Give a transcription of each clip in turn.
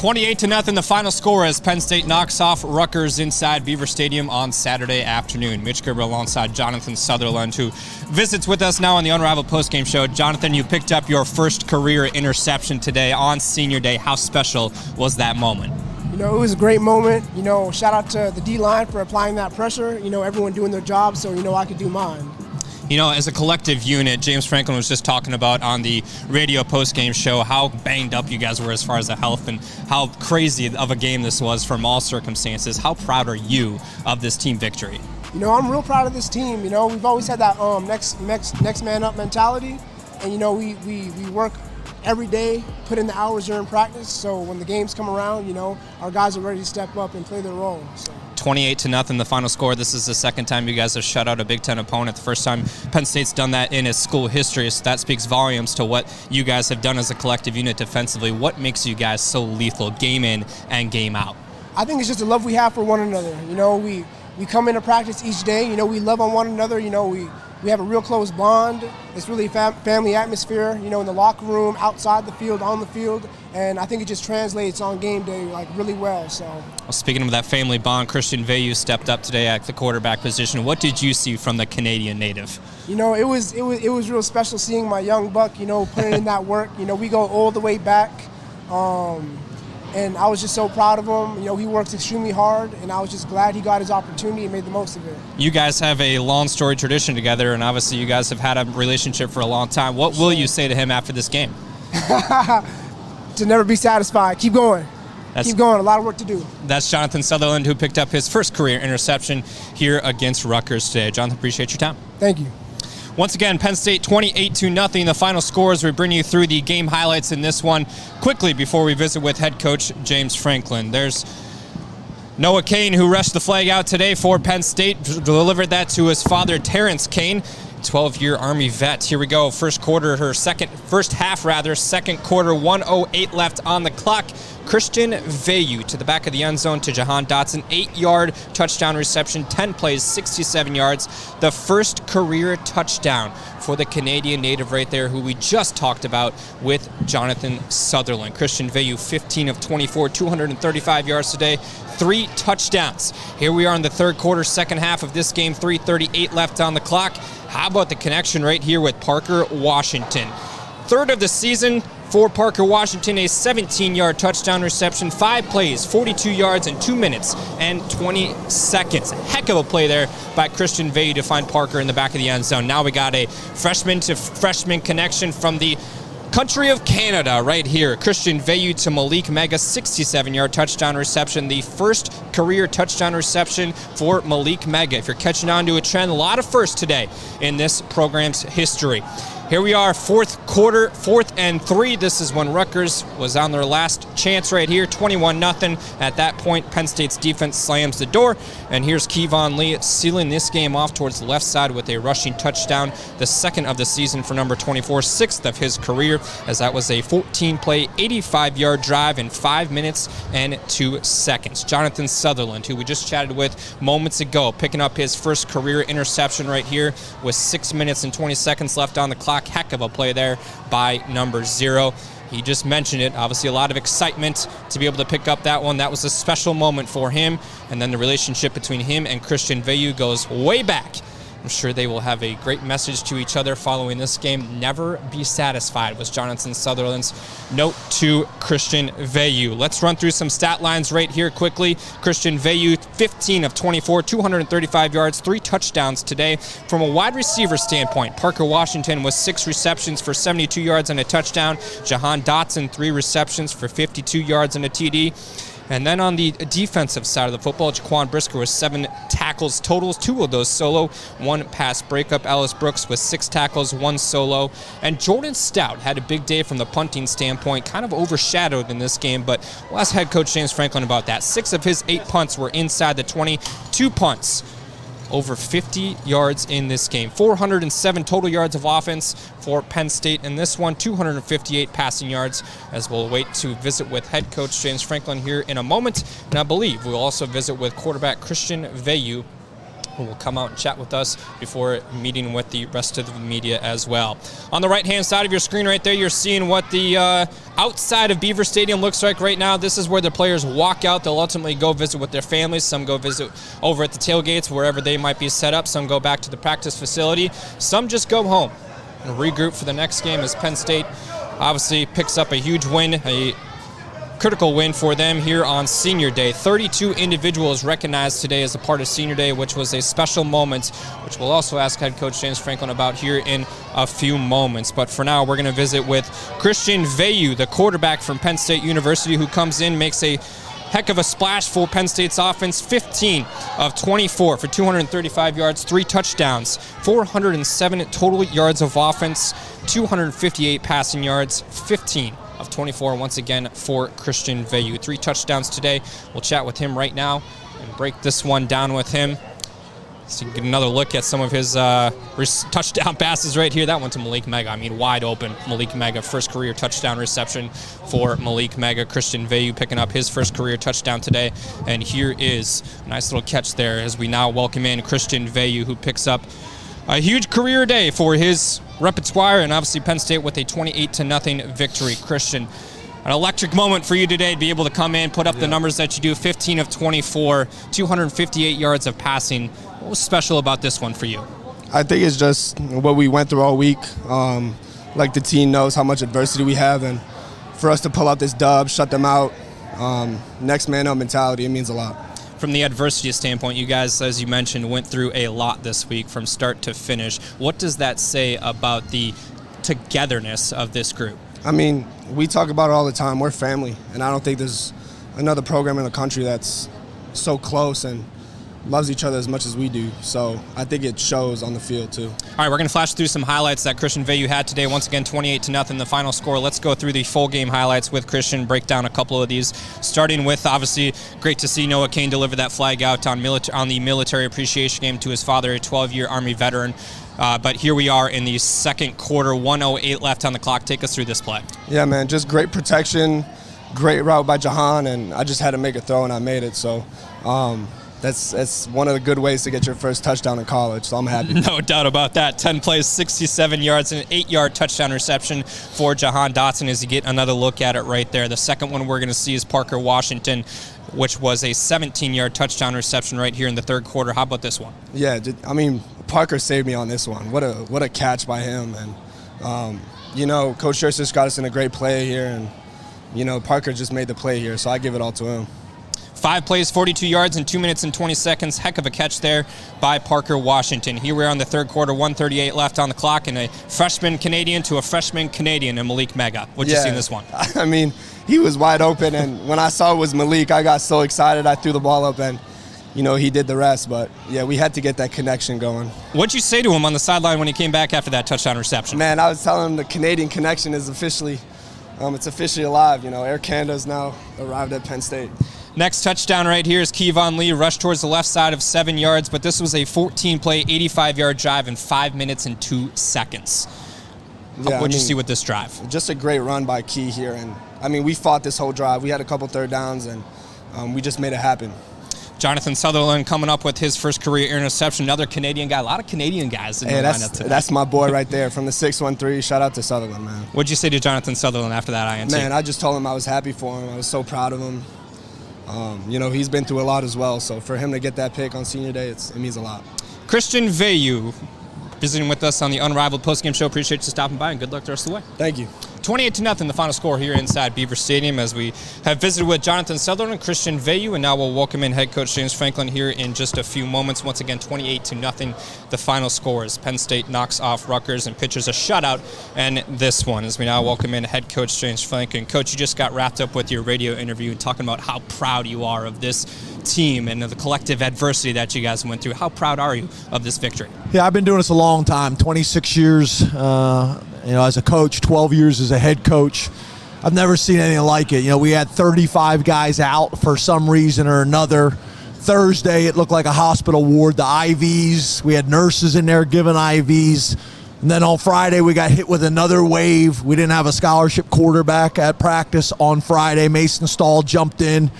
28-0, the final score as Penn State knocks off Rutgers inside Beaver Stadium on Saturday afternoon. Mitch Gerber alongside Jonathan Sutherland, who visits with us now on the Unrivaled Postgame Show. Jonathan, you picked up your first career interception today on Senior Day. How special was that moment? You know, it was a great moment. You know, shout out to the D-line for applying that pressure. You know, everyone doing their job, so, you know, I could do mine. You know, as a collective unit, James Franklin was just talking about on the radio post-game show how banged up you guys were as far as the health and how crazy of a game this was from all circumstances. How proud are you of this team victory? You know, I'm real proud of this team. You know, we've always had that next man up mentality, and you know, we work every day, put in the hours during practice. So when the games come around, you know, our guys are ready to step up and play their role. So. 28-0, the final score. This is the second time you guys have shut out a Big Ten opponent. The first time Penn State's done that in its school history. So that speaks volumes to what you guys have done as a collective unit defensively. What makes you guys so lethal game in and game out? I think it's just the love we have for one another. You know, we come into practice each day. You know, we love on one another. You know, we have a real close bond. It's really family atmosphere, you know, in the locker room, outside the field, on the field, and I think it just translates on game day like really well. So. Well, speaking of that family bond, Christian Veilleux stepped up today at the quarterback position. What did you see from the Canadian native? You know, it was real special seeing my young buck, you know, putting in that work. You know, we go all the way back. And I was just so proud of him. You know, he works extremely hard, and I was just glad he got his opportunity and made the most of it. You guys have a long story tradition together, and obviously you guys have had a relationship for a long time. What will you say to him after this game? To never be satisfied. Keep going. Keep going. A lot of work to do. That's Jonathan Sutherland, who picked up his first career interception here against Rutgers today. Jonathan, appreciate your time. Thank you. Once again, Penn State 28-0, the final scores. We bring you through the game highlights in this one quickly before we visit with head coach James Franklin. There's Noah Kane, who rushed the flag out today for Penn State, delivered that to his father, Terrence Kane, 12-year Army vet. Here we go, first half, second quarter, 1:08 left on the clock. Christian Veilleux to the back of the end zone to Jahan Dotson, 8-yard touchdown reception, 10 plays, 67 yards. The first career touchdown for the Canadian native right there, who we just talked about with Jonathan Sutherland. Christian Veilleux, 15 of 24, 235 yards today, 3 touchdowns. Here we are in the third quarter, second half of this game, 3:38 left on the clock. How about the connection right here with Parker Washington? Third of the season for Parker Washington, a 17-yard touchdown reception, 5 plays, 42 yards in 2 minutes and 20 seconds. Heck of a play there by Christian Veilleux to find Parker in the back of the end zone. Now we got a freshman to freshman connection from the country of Canada right here. Christian Veilleux to Malik Mega, 67-yard touchdown reception, the first career touchdown reception for Malik Mega. If you're catching on to a trend, a lot of firsts today in this program's history. Here we are, fourth quarter, 4th and 3. This is when Rutgers was on their last chance right here, 21-0. At that point, Penn State's defense slams the door, and here's Kevon Lee sealing this game off towards the left side with a rushing touchdown, the second of the season for number 24, 6th of his career, as that was a 14-play, 85-yard drive in 5 minutes and 2 seconds. Jonathan Sutherland, who we just chatted with moments ago, picking up his first career interception right here with 6 minutes and 20 seconds left on the clock. Heck of a play there by number 0. He just mentioned it. Obviously a lot of excitement to be able to pick up that one. That was a special moment for him. And then the relationship between him and Christian Veilleux goes way back. I'm sure they will have a great message to each other following this game. Never be satisfied was Jonathan Sutherland's note to Christian Veilleux. Let's run through some stat lines right here quickly. Christian Veilleux, 15 of 24, 235 yards, 3 touchdowns today. From a wide receiver standpoint, Parker Washington was 6 receptions for 72 yards and a touchdown. Jahan Dotson, 3 receptions for 52 yards and a TD. And then on the defensive side of the football, Jaquan Brisker was 7 tackles totals, 2 of those solo, 1 pass breakup. Ellis Brooks was 6 tackles, 1 solo. And Jordan Stout had a big day from the punting standpoint, kind of overshadowed in this game, but we'll ask head coach James Franklin about that. 6 of his 8 punts were inside the 20, 2 punts over 50 yards in this game. 407 total yards of offense for Penn State in this one, 258 passing yards, as we'll wait to visit with head coach James Franklin here in a moment. And I believe we'll also visit with quarterback Christian Veilleux who will come out and chat with us before meeting with the rest of the media as well. On the right-hand side of your screen right there, you're seeing what the outside of Beaver Stadium looks like right now. This is where the players walk out. They'll ultimately go visit with their families. Some go visit over at the tailgates, wherever they might be set up. Some go back to the practice facility. Some just go home and regroup for the next game as Penn State obviously picks up a huge win, a critical win for them here on Senior Day. 32 individuals recognized today as a part of Senior Day, which was a special moment, which we'll also ask head coach James Franklin about here in a few moments. But for now, we're going to visit with Christian Veilleux, the quarterback from Penn State University, who comes in, makes a heck of a splash for Penn State's offense. 15 of 24 for 235 yards, 3 touchdowns, 407 total yards of offense, 258 passing yards, 15 of 24 once again for Christian Veilleux. 3 touchdowns today. We'll chat with him right now and break this one down with him. So you can get another look at some of his touchdown passes right here. That one to Malik Mega. I mean, wide open. Malik Mega, first career touchdown reception for Malik Mega. Christian Veilleux picking up his first career touchdown today. And here is a nice little catch there as we now welcome in Christian Veilleux, who picks up a huge career day for his repertoire, and obviously Penn State with a 28-0 victory. Christian, an electric moment for you today to be able to come in, put up the numbers that you do. 15 of 24, 258 yards of passing. What was special about this one for you? I think it's just what we went through all week. Like the team knows how much adversity we have, and for us to pull out this dub, shut them out, next man up mentality, it means a lot. From the adversity standpoint, you guys, as you mentioned, went through a lot this week from start to finish. What does that say about the togetherness of this group? I mean, we talk about it all the time. We're family, and I don't think there's another program in the country that's so close and loves each other as much as we do. So I think it shows on the field too. All right, we're going to flash through some highlights that Christian Veilleux had today. Once again, 28-0 the final score. Let's go through the full game highlights with Christian, break down a couple of these, starting with, obviously, great to see Noah Kane deliver that flag out on the military appreciation game to his father, a 12-year Army veteran. But here we are in the second quarter, 1:08 left on the clock. Take us through this play. Yeah, man, just great protection, great route by Jahan, and I just had to make a throw, and I made it. So that's one of the good ways to get your first touchdown in college, so I'm happy. No doubt about that. 10 plays, 67 yards, and an 8-yard touchdown reception for Jahan Dotson as you get another look at it right there. The second one we're going to see is Parker Washington, which was a 17-yard touchdown reception right here in the third quarter. How about this one? Yeah, I mean, Parker saved me on this one. What a catch by him. And, Coach Scherzer got us in a great play here, and, Parker just made the play here, so I give it all to him. 5 plays, 42 yards in 2 minutes and 20 seconds. Heck of a catch there by Parker Washington. Here we are in the third quarter, 1:38 left on the clock, and a freshman Canadian to a freshman Canadian in Malik Mega. What'd you see in this one? I mean, he was wide open, and when I saw it was Malik, I got so excited. I threw the ball up, and, he did the rest. But, yeah, we had to get that connection going. What'd you say to him on the sideline when he came back after that touchdown reception? Man, I was telling him the Canadian connection is officially alive. Air Canada's now arrived at Penn State. Next touchdown right here is Kevon Lee, rushed towards the left side of 7 yards, but this was a 14-play, 85-yard drive in 5 minutes and 2 seconds. Yeah, What'd you see with this drive? Just a great run by Key here. And, we fought this whole drive. We had a couple third downs, and we just made it happen. Jonathan Sutherland coming up with his first career interception. Another Canadian guy. A lot of Canadian guys in the lineup today. That's my boy right there from the 613. Shout out to Sutherland, man. What'd you say to Jonathan Sutherland after that INT? Man, I just told him I was happy for him. I was so proud of him. He's been through a lot as well. So for him to get that pick on Senior Day, it means a lot. Christian Veilleux visiting with us on the Unrivaled Postgame Show. Appreciate you stopping by, and good luck the rest of the way. Thank you. 28-0 the final score here inside Beaver Stadium as we have visited with Jonathan Sutherland and Christian Veilleux, and now we'll welcome in head coach James Franklin here in just a few moments. Once again, 28-0 the final score as Penn State knocks off Rutgers and pitches a shutout and this one as we now welcome in head coach James Franklin. Coach, you just got wrapped up with your radio interview and talking about how proud you are of this team and the collective adversity that you guys went through. How proud are you of this victory? Yeah, I've been doing this a long time, 26 years as a coach, 12 years as a head coach. I've never seen anything like it. We had 35 guys out for some reason or another. Thursday, it looked like a hospital ward. The IVs, we had nurses in there giving IVs. And then on Friday, we got hit with another wave. We didn't have a scholarship quarterback at practice on Friday. Mason Stahl jumped in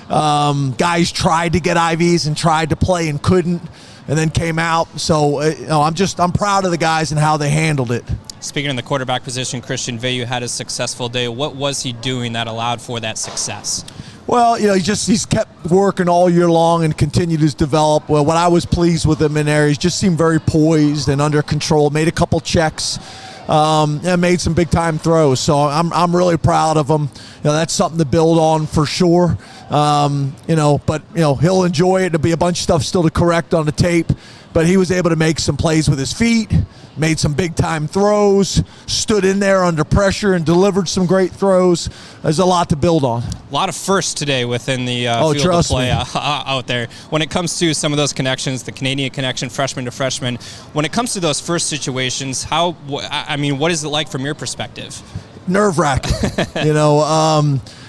Guys tried to get IVs and tried to play and couldn't, and then came out. So I'm proud of the guys and how they handled it. Speaking of the quarterback position, Christian Veilleux had a successful day. What was he doing that allowed for that success? Well, he's kept working all year long and continued to develop. Well, what I was pleased with him in there, he just seemed very poised and under control. Made a couple checks, and made some big time throws. So I'm really proud of him. That's something to build on for sure. But he'll enjoy it. There'll be a bunch of stuff still to correct on the tape. But he was able to make some plays with his feet, made some big-time throws, stood in there under pressure and delivered some great throws. There's a lot to build on. A lot of firsts today within the field of play out there. When it comes to some of those connections, the Canadian connection, freshman to freshman, when it comes to those first situations, what is it like from your perspective? Nerve-wracking.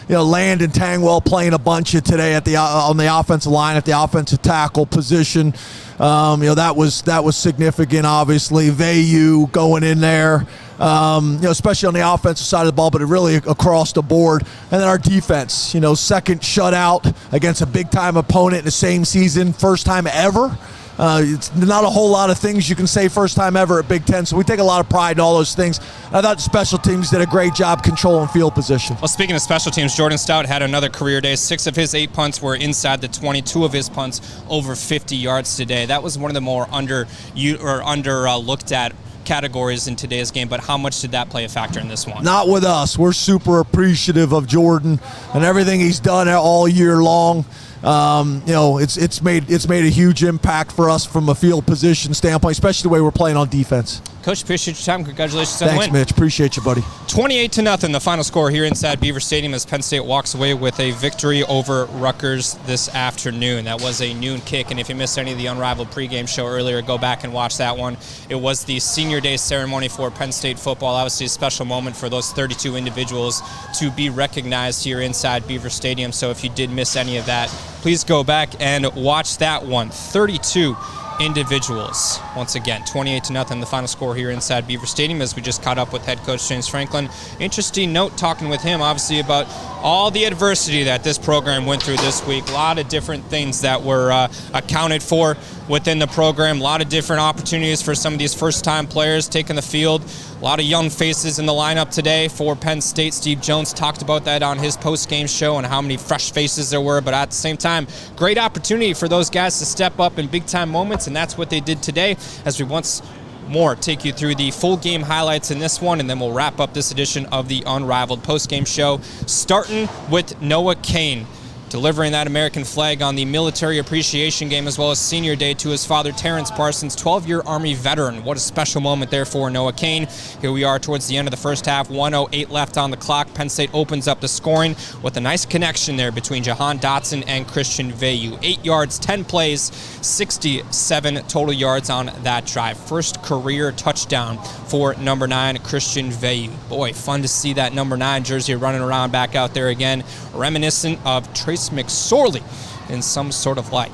Land and Tangwell playing a bunch of today on the offensive line at the offensive tackle position. That was significant, obviously. Veilleux going in there, especially on the offensive side of the ball, but really across the board. And then our defense, second shutout against a big-time opponent in the same season, first time ever. It's not a whole lot of things you can say first time ever at Big Ten, so we take a lot of pride in all those things. I thought special teams did a great job controlling field position. Well, speaking of special teams, Jordan Stout had another career day. 6 of his 8 punts were inside the 20. 2 of his punts over 50 yards today. That was one of the more underlooked at categories in today's game, but how much did that play a factor in this one? Not with us. We're super appreciative of Jordan and everything he's done all year long. It's made a huge impact for us from a field position standpoint, especially the way we're playing on defense. Coach, appreciate your time. Congratulations on the win. Thanks, Mitch. Appreciate you, buddy. 28-0, the final score here inside Beaver Stadium as Penn State walks away with a victory over Rutgers this afternoon. That was a noon kick, and if you missed any of the Unrivaled pregame show earlier, go back and watch that one. It was the senior day ceremony for Penn State football. Obviously a special moment for those 32 individuals to be recognized here inside Beaver Stadium. So if you did miss any of that, please go back and watch that one. 32 individuals. Once again, 28-0, the final score here inside Beaver Stadium as we just caught up with head coach James Franklin. Interesting note talking with him, obviously, about all the adversity that this program went through this week. A lot of different things that were accounted for within the program. A lot of different opportunities for some of these first-time players taking the field. A lot of young faces in the lineup today for Penn State. Steve Jones talked about that on his post-game show and how many fresh faces there were. But at the same time, great opportunity for those guys to step up in big-time moments, and that's what they did today as we once more take you through the full game highlights in this one, and then we'll wrap up this edition of the Unrivaled Postgame Show, starting with Noah Cain, delivering that American flag on the military appreciation game as well as senior day to his father, Terrence Parsons, 12-year Army veteran. What a special moment there for Noah Cain. Here we are towards the end of the first half, 1:08 left on the clock. Penn State opens up the scoring with a nice connection there between Jahan Dotson and Christian Veilleux. 8 yards, 10 plays, 67 total yards on that drive. First career touchdown for number 9, Christian Veilleux. Boy, fun to see that number 9 jersey running around back out there again, reminiscent of Trace McSorley in some sort of like.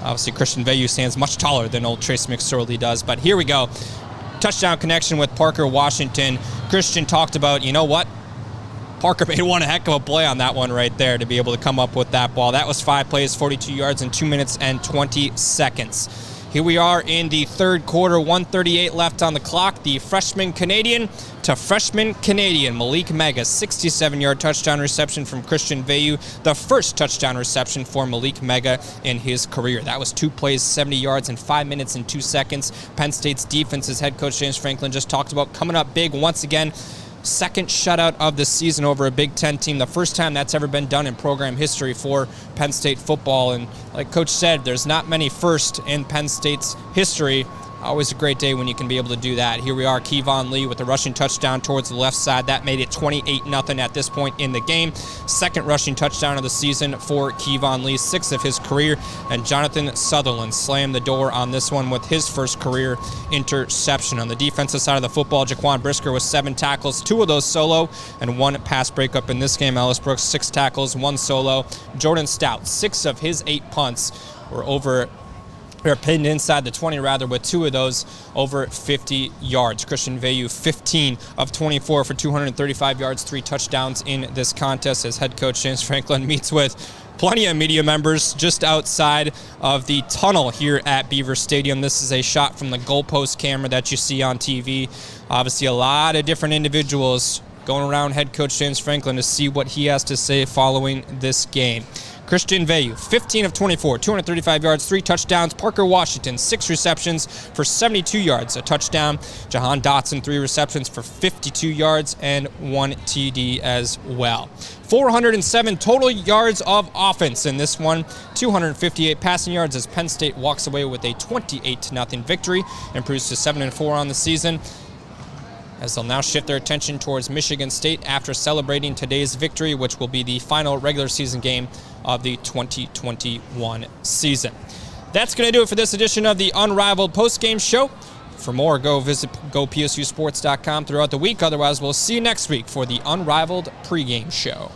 Obviously, Christian Veilleux stands much taller than old Trace McSorley does, but here we go. Touchdown connection with Parker Washington. Christian talked about, you know what? Parker made one heck of a play on that one right there to be able to come up with that ball. That was 5 plays, 42 yards in 2 minutes and 20 seconds. Here we are in the third quarter, 1:38 left on the clock. The freshman Canadian to freshman Canadian, Malik Mega, 67-yard touchdown reception from Christian Veilleux, the first touchdown reception for Malik Mega in his career. That was 2 plays, 70 yards in 5 minutes and 2 seconds. Penn State's defense, as head coach James Franklin just talked about, coming up big once again. Second shutout of the season over a Big Ten team. The first time that's ever been done in program history for Penn State football. And like Coach said, there's not many first in Penn State's history. Always a great day when you can be able to do that. Here we are, Kevon Lee with a rushing touchdown towards the left side. That made it 28-0 at this point in the game. Second rushing touchdown of the season for Kevon Lee, 6th of his career. And Jonathan Sutherland slammed the door on this one with his first career interception. On the defensive side of the football, Jaquan Brisker with 7 tackles, 2 of those solo, and 1 pass breakup in this game. Ellis Brooks, 6 tackles, 1 solo. Jordan Stout, 6 of his 8 punts were pinned inside the 20 with 2 of those over 50 yards. Christian Veilleux, 15 of 24 for 235 yards, 3 touchdowns in this contest as head coach James Franklin meets with plenty of media members just outside of the tunnel here at Beaver Stadium. This is a shot from the goalpost camera that you see on TV. Obviously, a lot of different individuals going around head coach James Franklin to see what he has to say following this game. Christian Veyu, 15 of 24, 235 yards, 3 touchdowns. Parker Washington, 6 receptions for 72 yards, a touchdown. Jahan Dotson, 3 receptions for 52 yards and 1 TD as well. 407 total yards of offense in this one, 258 passing yards as Penn State walks away with a 28-0 victory, improves to 7-4 on the season, as they'll now shift their attention towards Michigan State after celebrating today's victory, which will be the final regular season game of the 2021 season. That's going to do it for this edition of the Unrivaled Postgame Show. For more, go visit gopsusports.com throughout the week. Otherwise, we'll see you next week for the Unrivaled Pregame Show.